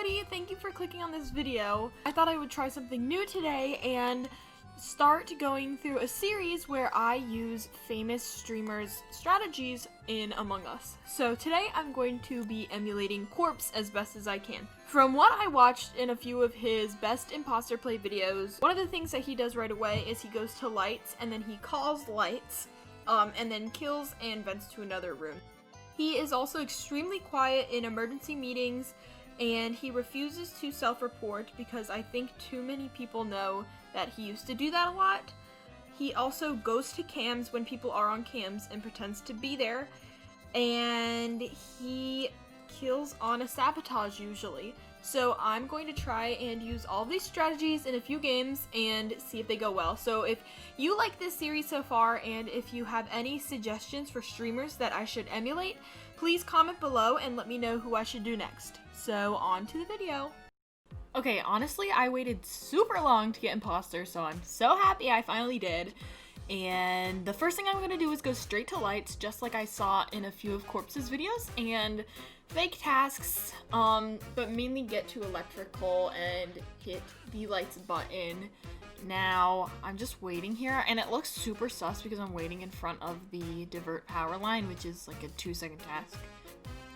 everybody! Thank you for clicking on this video. I thought I would try something new today and start going through a series where I use famous streamers' strategies in Among Us. So today I'm going to be emulating Corpse as best as I can. From what I watched in a few of his best imposter play videos, one of the things that he does right away is he goes to lights and then he calls lights, and then kills and vents to another room. He is also extremely quiet in emergency meetings, and he refuses to self-report because I think too many people know that he used to do that a lot. He also goes to cams when people are on cams and pretends to be there, and he kills on a sabotage usually. So I'm going to try and use all these strategies in a few games and see if they go well. So if you like this series so far, and if you have any suggestions for streamers that I should emulate, please comment below and let me know who I should do next. So on to the video. Okay, honestly, I waited super long to get imposter, so I'm so happy I finally did. And the first thing I'm gonna do is go straight to lights, just like I saw in a few of Corpse's videos, and fake tasks, but mainly get to electrical and hit the lights button. Now, I'm just waiting here, and it looks super sus because I'm waiting in front of the divert power line, which is like a 2-second task.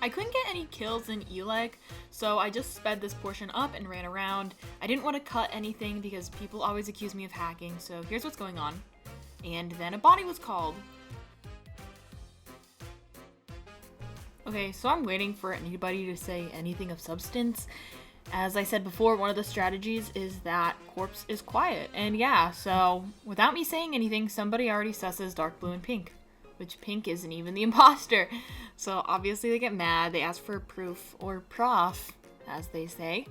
I couldn't get any kills in Eleg, so I just sped this portion up and ran around. I didn't want to cut anything because people always accuse me of hacking, so here's what's going on. And then a body was called. Okay, so I'm waiting for anybody to say anything of substance. As I said before, one of the strategies is that Corpse is quiet. And yeah, so without me saying anything, somebody already susses dark blue and pink, which pink isn't even the imposter. So obviously they get mad, they ask for proof, or prof, as they say.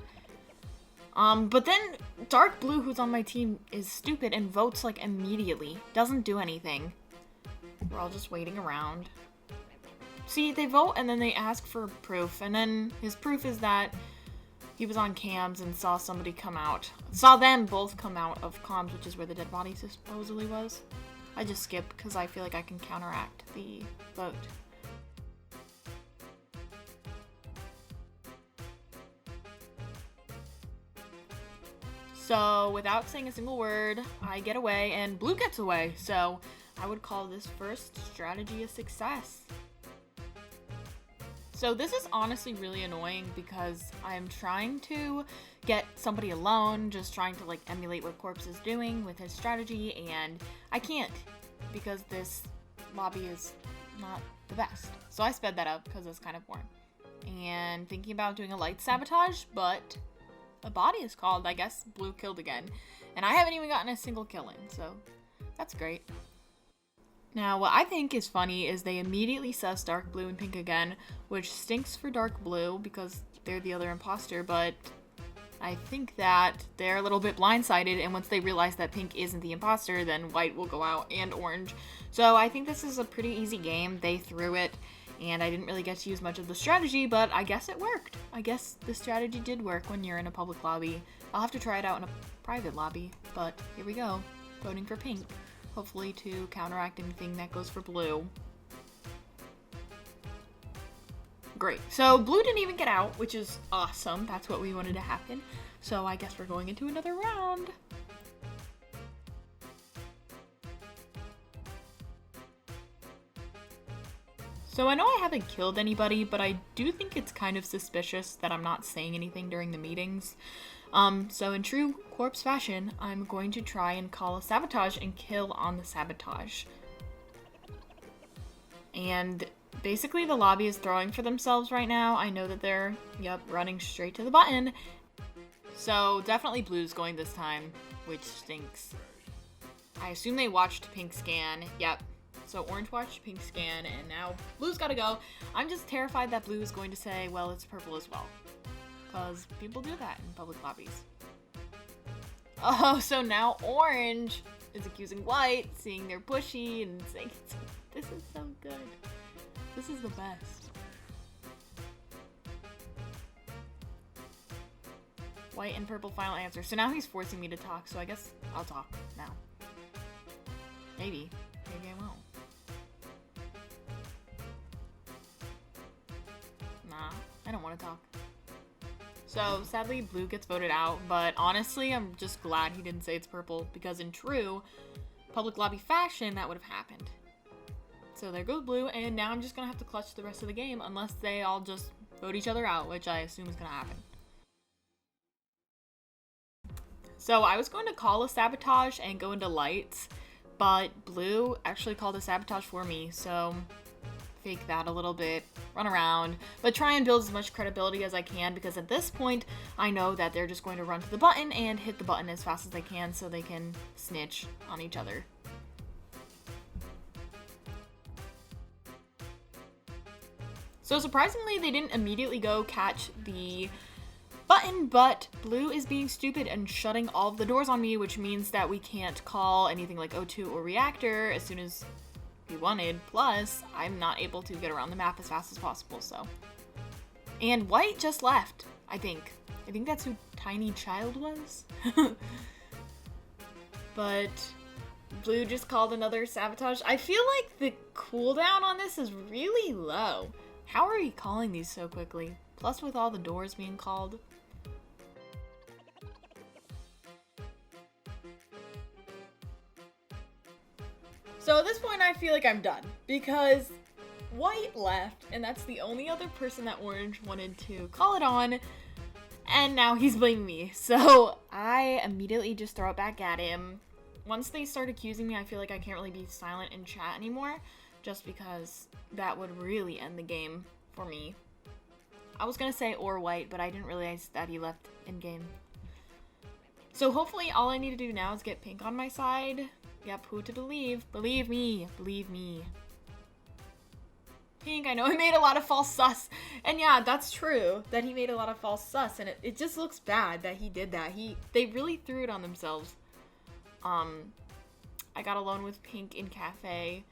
But then dark blue, who's on my team, is stupid and votes like immediately. Doesn't do anything. We're all just waiting around. See, they vote and then they ask for proof, and then his proof is that he was on cams and saw somebody come out. Saw them both come out of comms, which is where the dead body supposedly was. I just skipped because I feel like I can counteract the vote. So without saying a single word, I get away and blue gets away. So I would call this first strategy a success. So this is honestly really annoying because I'm trying to get somebody alone, just trying to like emulate what Corpse is doing with his strategy, and I can't because this lobby is not the best. So I sped that up because it's kind of boring. And thinking about doing a light sabotage, but a body is called. I guess blue killed again. And I haven't even gotten a single kill in, so that's great. Now, what I think is funny is they immediately sus dark blue and pink again, which stinks for dark blue because they're the other imposter, but I think that they're a little bit blindsided, and once they realize that pink isn't the imposter, then white will go out and orange. So I think this is a pretty easy game. They threw it, and I didn't really get to use much of the strategy, but I guess it worked. I guess the strategy did work when you're in a public lobby. I'll have to try it out in a private lobby, but here we go, voting for pink. Hopefully to counteract anything that goes for blue. Great. So blue didn't even get out, which is awesome. That's what we wanted to happen. So I guess we're going into another round. So I know I haven't killed anybody, but I do think it's kind of suspicious that I'm not saying anything during the meetings. So in true Corpse fashion, I'm going to try and call a sabotage and kill on the sabotage. And basically the lobby is throwing for themselves right now. I know that they're, running straight to the button. So definitely blue's going this time, which stinks. I assume they watched pink scan. Yep. So orange watched pink scan, and now blue's gotta go. I'm just terrified that blue is going to say, well, it's purple as well. Because people do that in public lobbies. Oh, so now orange is accusing white, seeing they're pushy, and saying, this is so good. This is the best. White and purple final answer. So now he's forcing me to talk, so I guess I'll talk now. Maybe. Maybe I won't. Nah, I don't want to talk. So sadly blue gets voted out, but honestly I'm just glad he didn't say it's purple, because in true public lobby fashion that would have happened. So there goes blue, and now I'm just gonna have to clutch the rest of the game unless they all just vote each other out, which I assume is gonna happen. So I was going to call a sabotage and go into lights, but blue actually called a sabotage for me, so fake that a little bit, run around, but try and build as much credibility as I can, because at this point I know that they're just going to run to the button and hit the button as fast as they can so they can snitch on each other. So surprisingly, they didn't immediately go catch the button, but blue is being stupid and shutting all of the doors on me, which means that we can't call anything like O2 or reactor as soon as we wanted. Plus, I'm not able to get around the map as fast as possible, so. And white just left, I think. I think that's who Tiny Child was. But blue just called another sabotage. I feel like the cooldown on this is really low. How are we calling these so quickly? Plus with all the doors being called. So at this point I feel like I'm done, because white left, and that's the only other person that orange wanted to call it on, and now he's blaming me. So I immediately just throw it back at him. Once they start accusing me, I feel like I can't really be silent in chat anymore, just because that would really end the game for me. I was gonna say or white, but I didn't realize that he left in game. So hopefully all I need to do now is get pink on my side. Yep, who to believe? Believe me. Believe me. Pink, I know he made a lot of false sus. And yeah, that's true, that he made a lot of false sus. And it just looks bad that he did that. They really threw it on themselves. I got alone with pink in cafe.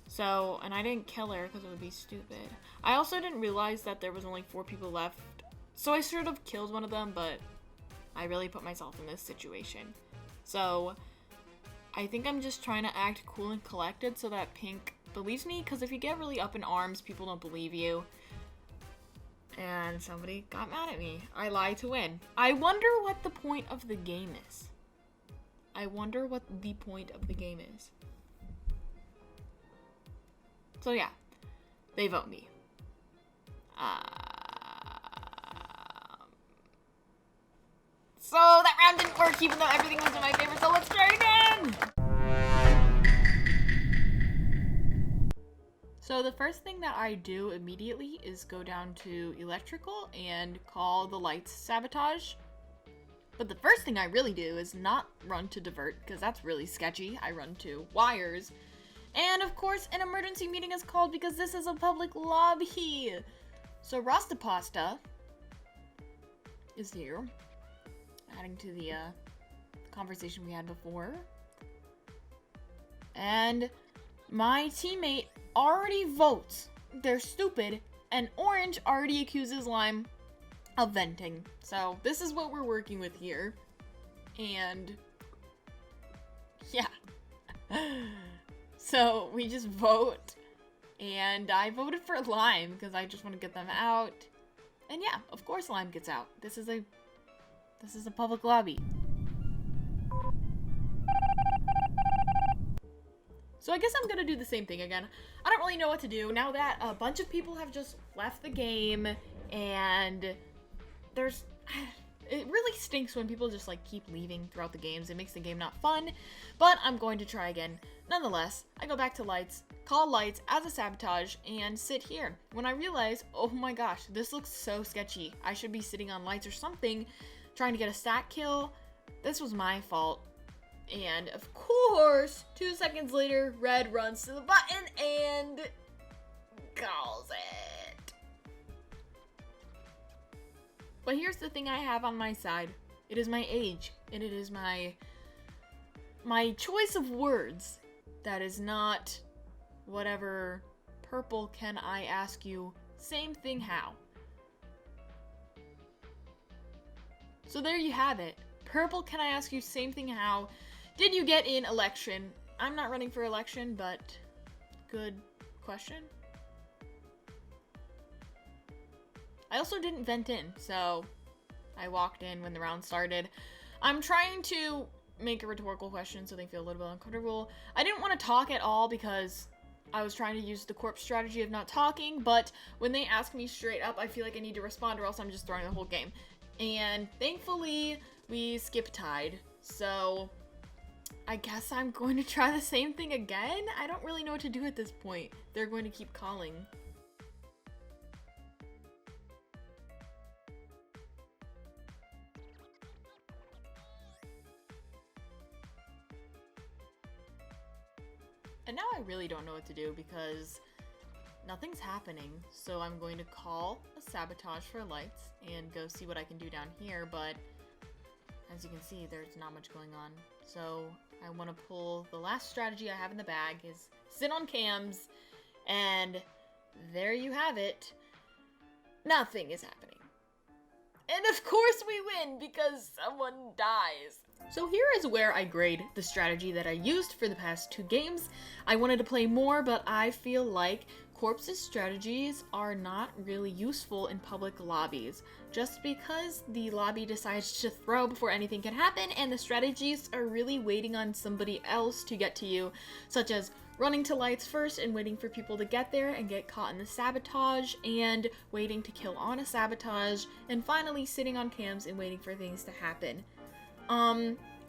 So, and I didn't kill her because it would be stupid. I also didn't realize that there was only 4 people left. So I sort of killed one of them, but I really put myself in this situation. So I think I'm just trying to act cool and collected so that pink believes me, because if you get really up in arms, people don't believe you. And somebody got mad at me. I lied to win. I wonder what the point of the game is. I wonder what the point of the game is. So yeah, they vote me. So that round didn't work, even though everything was in my favor, so let's try again! So the first thing that I do immediately is go down to electrical and call the lights sabotage. But the first thing I really do is not run to divert, because that's really sketchy. I run to wires. And of course, an emergency meeting is called because this is a public lobby. So Rastapasta is here, adding to the conversation we had before. And my teammate already votes. They're stupid, and orange already accuses lime of venting. So this is what we're working with here. And yeah. So we just vote, and I voted for lime because I just want to get them out. And yeah, of course lime gets out. This is a public lobby. So I guess I'm gonna do the same thing again. I don't really know what to do now that a bunch of people have just left the game, and it really stinks when people just like keep leaving throughout the games. It makes the game not fun, but I'm going to try again. Nonetheless, I go back to lights, call lights as a sabotage, and sit here. When I realize, oh my gosh, this looks so sketchy. I should be sitting on lights or something, trying to get a stat kill. This was my fault. And of course, 2 seconds later, red runs to the button and calls it. But here's the thing I have on my side. It is my age, and it is my choice of words that is not whatever purple can I ask you, same thing how. So there you have it. Purple can I ask you, same thing how. Did you get in election? I'm not running for election, but good question. I also didn't vent in, so I walked in when the round started. I'm trying to make a rhetorical question so they feel a little bit uncomfortable. I didn't want to talk at all because I was trying to use the corpse strategy of not talking, but when they ask me straight up, I feel like I need to respond or else I'm just throwing the whole game. And thankfully, we skip tied, so I guess I'm going to try the same thing again? I don't really know what to do at this point. They're going to keep calling. And now I really don't know what to do because nothing's happening. So I'm going to call a sabotage for lights and go see what I can do down here, but as you can see, there's not much going on. So I want to pull the last strategy I have in the bag is sit on cams, and there you have it. Nothing is happening. And of course we win because someone dies. So here is where I grade the strategy that I used for the past 2 games. I wanted to play more, but I feel like Corpse's strategies are not really useful in public lobbies, just because the lobby decides to throw before anything can happen, and the strategies are really waiting on somebody else to get to you, such as running to lights first and waiting for people to get there and get caught in the sabotage, and waiting to kill on a sabotage, and finally sitting on cams and waiting for things to happen.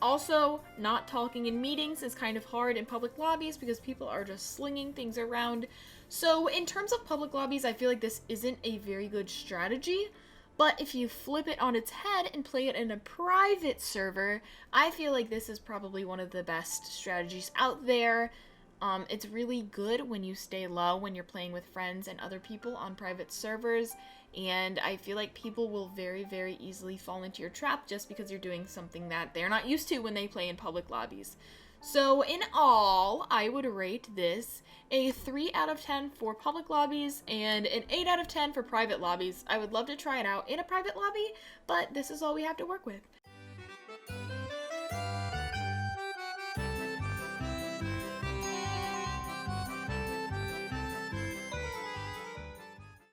Also, not talking in meetings is kind of hard in public lobbies because people are just slinging things around. So in terms of public lobbies, I feel like this isn't a very good strategy, but if you flip it on its head and play it in a private server, I feel like this is probably one of the best strategies out there. It's really good when you stay low when you're playing with friends and other people on private servers, and I feel like people will very, very easily fall into your trap just because you're doing something that they're not used to when they play in public lobbies. So in all, I would rate this a 3 out of 10 for public lobbies and an 8 out of 10 for private lobbies. I would love to try it out in a private lobby, but this is all we have to work with.